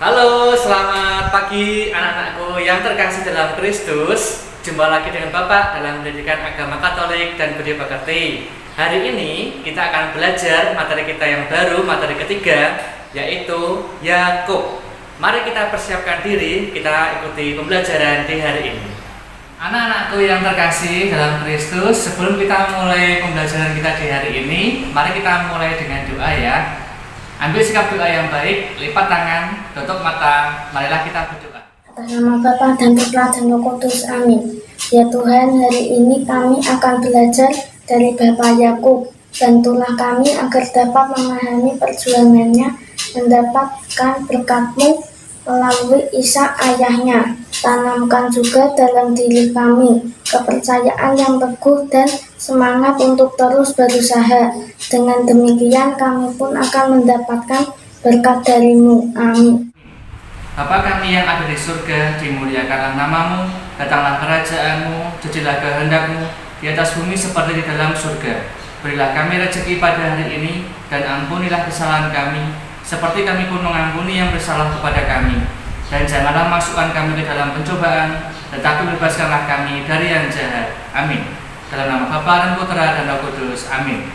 Halo, selamat pagi anak-anakku yang terkasih dalam Kristus. Jumpa lagi dengan Bapak dalam pendidikan agama Katolik dan Budi Pekerti. Hari ini kita akan belajar materi kita yang baru, materi ketiga, yaitu Yakub. Mari kita persiapkan diri, kita ikuti pembelajaran di hari ini. Anak-anakku yang terkasih dalam Kristus, sebelum kita mulai pembelajaran kita di hari ini, mari kita mulai dengan doa ya. Ambil sikap doa yang baik, lipat tangan, tutup mata, marilah kita berdoa. Atas nama Bapa dan Putra dan Roh Kudus, amin. Ya Tuhan, hari ini kami akan belajar dari Bapak Yakub. Bantulah kami agar dapat memahami perjuangannya, mendapatkan berkat-Mu melalui Ishak ayahnya. Tanamkan juga dalam diri kami kepercayaan yang teguh dan semangat untuk terus berusaha. Dengan demikian kami pun akan mendapatkan berkat dari-Mu. Amin. Bapa kami yang ada di surga, dimuliakanlah nama-Mu, datanglah kerajaan-Mu, jadilah kehendak-Mu di atas bumi seperti di dalam surga. Berilah kami rezeki pada hari ini, dan ampunilah kesalahan kami, seperti kami pun mengampuni yang bersalah kepada kami. Dan janganlah masukkan kami ke dalam pencobaan, tetapi bebaskanlah kami dari yang jahat. Amin. Dalam nama Bapa dan Putra dan Roh Kudus. Amin.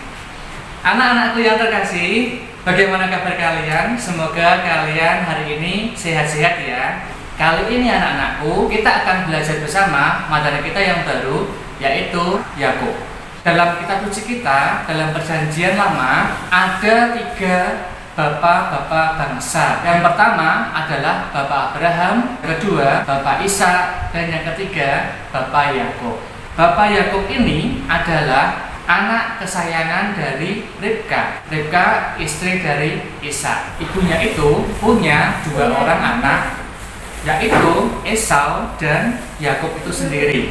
Anak-anakku yang terkasih, bagaimana kabar kalian? Semoga kalian hari ini sehat-sehat ya. Kali ini anak-anakku, kita akan belajar bersama materi kita yang baru, yaitu Yakub. Dalam kitab suci kita, dalam perjanjian lama, ada 3 bapak-bapak bangsa. Yang pertama adalah Bapak Abraham, yang kedua Bapak Ishak, dan yang ketiga Bapak Yakub. Bapak Yakub ini adalah anak kesayangan dari Ribka. Ribka istri dari Ishak. Ibunya itu punya 2 orang anak, yaitu Esau dan Yakub itu sendiri.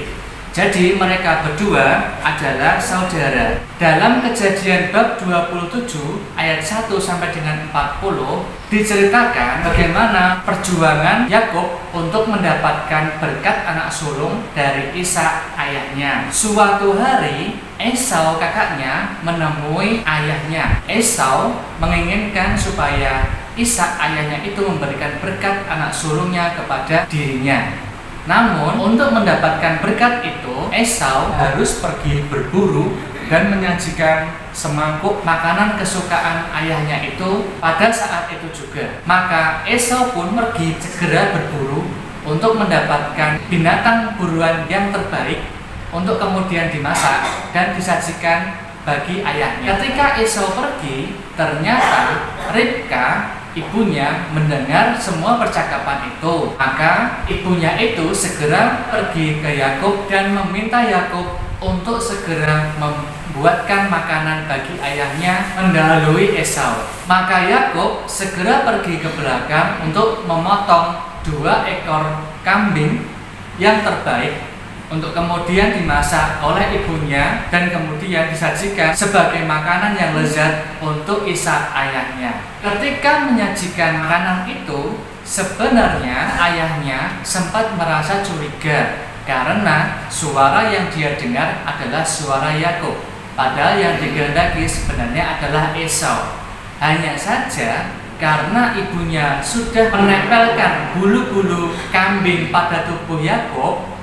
Jadi mereka berdua adalah saudara. Dalam Kejadian bab 27 ayat 1 sampai dengan 40 diceritakan bagaimana perjuangan Yakub untuk mendapatkan berkat anak sulung dari Ishak ayahnya. Suatu hari Esau kakaknya menemui ayahnya. Esau menginginkan supaya Ishak ayahnya itu memberikan berkat anak sulungnya kepada dirinya. Namun untuk mendapatkan berkat itu, Esau harus pergi berburu dan menyajikan semangkuk makanan kesukaan ayahnya itu pada saat itu juga. Maka Esau pun pergi segera berburu untuk mendapatkan binatang buruan yang terbaik untuk kemudian dimasak dan disajikan bagi ayahnya. Ketika Esau pergi, ternyata Ribka ibunya mendengar semua percakapan itu. Maka ibunya itu segera pergi ke Yakub dan meminta Yakub untuk segera membuatkan makanan bagi ayahnya mendahului Esau. Maka Yakub segera pergi ke belakang untuk memotong 2 ekor kambing yang terbaik untuk kemudian dimasak oleh ibunya dan kemudian disajikan sebagai makanan yang lezat untuk Ishak ayahnya. Ketika menyajikan makanan itu, sebenarnya ayahnya sempat merasa curiga karena suara yang dia dengar adalah suara Yakub, padahal yang dikehendaki sebenarnya adalah Esau. Hanya saja karena ibunya sudah menempelkan bulu-bulu kambing pada tubuh Yakub,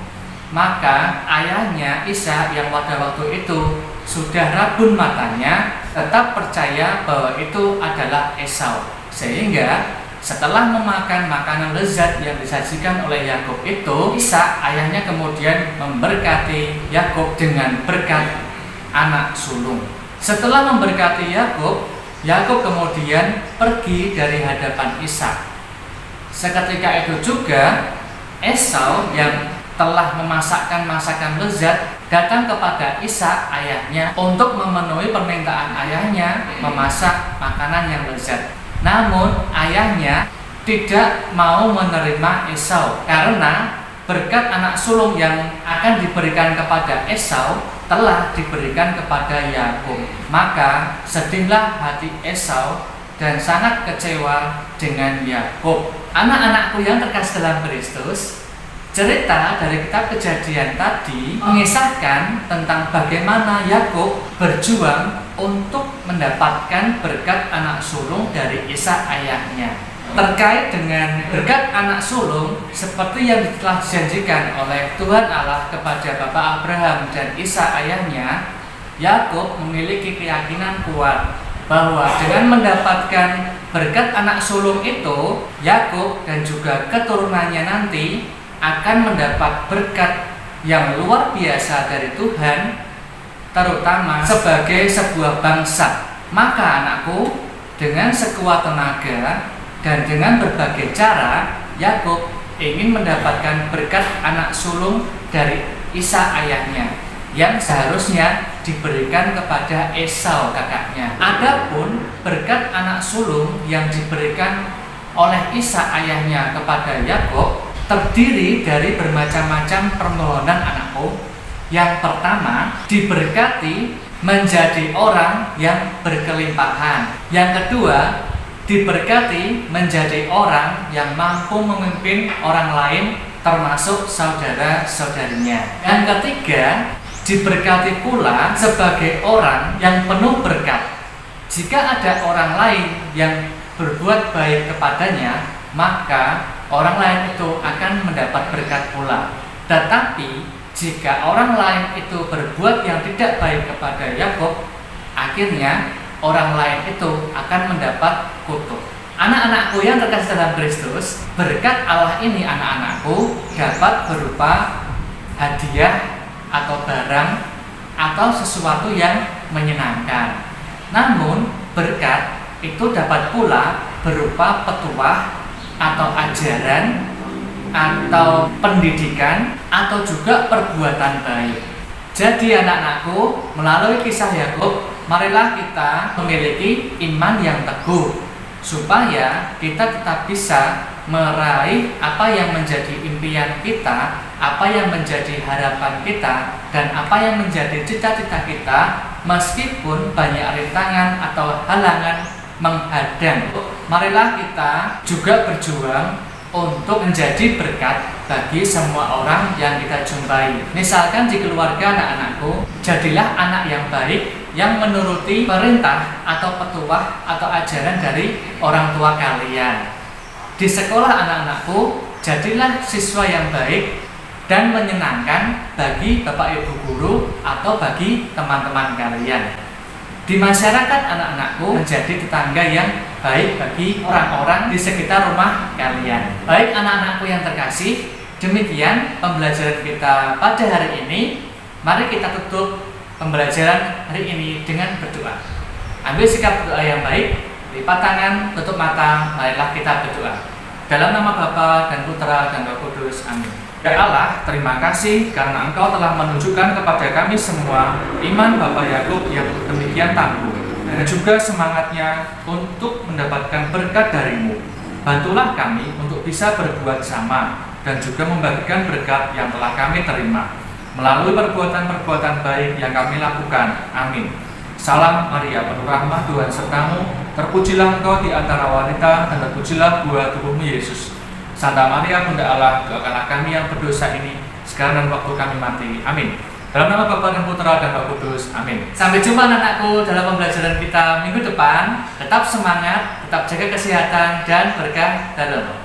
maka ayahnya Ishak yang pada waktu itu sudah rabun matanya tetap percaya bahwa itu adalah Esau. Sehingga setelah memakan makanan lezat yang disajikan oleh Yakub itu, Ishak ayahnya kemudian memberkati Yakub dengan berkat anak sulung. Setelah memberkati Yakub, Yakub kemudian pergi dari hadapan Ishak. Seketika itu juga Esau yang telah memasakkan masakan lezat datang kepada Ishak ayahnya untuk memenuhi permintaan ayahnya memasak makanan yang lezat. Namun ayahnya tidak mau menerima Esau karena berkat anak sulung yang akan diberikan kepada Esau telah diberikan kepada Yakub. Maka sedihlah hati Esau dan sangat kecewa dengan Yakub. Anak-anakku yang terkasih dalam Kristus, cerita dari kitab Kejadian tadi mengisahkan tentang bagaimana Yakub berjuang untuk mendapatkan berkat anak sulung dari Ishak ayahnya. terkait dengan berkat anak sulung seperti yang telah dijanjikan oleh Tuhan Allah kepada Bapak Abraham dan Ishak ayahnya. Yakub memiliki keyakinan kuat bahwa dengan mendapatkan berkat anak sulung itu, Yakub dan juga keturunannya nanti akan mendapat berkat yang luar biasa dari Tuhan, terutama sebagai sebuah bangsa. Maka anakku, dengan sekuat tenaga dan dengan berbagai cara, Yakub ingin mendapatkan berkat anak sulung dari Ishak ayahnya yang seharusnya diberikan kepada Esau kakaknya. Adapun berkat anak sulung yang diberikan oleh Ishak ayahnya kepada Yakub terdiri dari bermacam-macam permohonan anakku. Yang pertama, diberkati menjadi orang yang berkelimpahan. Yang kedua, diberkati menjadi orang yang mampu memimpin orang lain termasuk saudara-saudarinya. Yang ketiga, diberkati pula sebagai orang yang penuh berkat. Jika ada orang lain yang berbuat baik kepadanya, maka orang lain itu akan mendapat berkat pula. Tetapi jika orang lain itu berbuat yang tidak baik kepada Yakub, akhirnya orang lain itu akan mendapat kutuk. Anak-anakku yang terkasih dalam Kristus, berkat Allah ini anak-anakku dapat berupa hadiah atau barang atau sesuatu yang menyenangkan. Namun berkat itu dapat pula berupa petuah atau ajaran atau pendidikan atau juga perbuatan baik. Jadi anak-anakku, melalui kisah Yakub, marilah kita memiliki iman yang teguh supaya kita tetap bisa meraih apa yang menjadi impian kita, apa yang menjadi harapan kita, dan apa yang menjadi cita-cita kita meskipun banyak rintangan atau halangan menghadang. Marilah kita juga berjuang untuk menjadi berkat bagi semua orang yang kita jumpai. Misalkan di keluarga anak-anakku, jadilah anak yang baik yang menuruti perintah atau petuah atau ajaran dari orang tua kalian. Di sekolah anak-anakku, jadilah siswa yang baik dan menyenangkan bagi Bapak Ibu guru atau bagi teman-teman kalian. Di masyarakat anak-anakku, menjadi tetangga yang baik bagi orang-orang di sekitar rumah kalian. Baik anak-anakku yang terkasih, demikian pembelajaran kita pada hari ini. Mari kita tutup pembelajaran hari ini dengan berdoa. Ambil sikap doa yang baik, lipat tangan, tutup mata, marilah kita berdoa. Dalam nama Bapa dan Putra dan Roh Kudus, amin. Ya Allah, terima kasih karena Engkau telah menunjukkan kepada kami semua iman Bapak Yakub yang demikian tangguh dan juga semangatnya untuk mendapatkan berkat dari-Mu. Bantulah kami untuk bisa berbuat sama dan juga membagikan berkat yang telah kami terima melalui perbuatan-perbuatan baik yang kami lakukan. Amin. Salam Maria, penuh rahmat, Tuhan sertamu, terpujilah Engkau di antara wanita dan terpujilah buah tubuhmu Yesus. Santa Maria Bunda Allah, doakanlah kami yang berdosa ini sekarang dan waktu kami mati. Amin. Dalam nama Bapa dan Putra dan Roh Kudus. Amin. Sampai jumpa anak-anakku dalam pembelajaran kita minggu depan. Tetap semangat, tetap jaga kesehatan dan berkah dari Allah.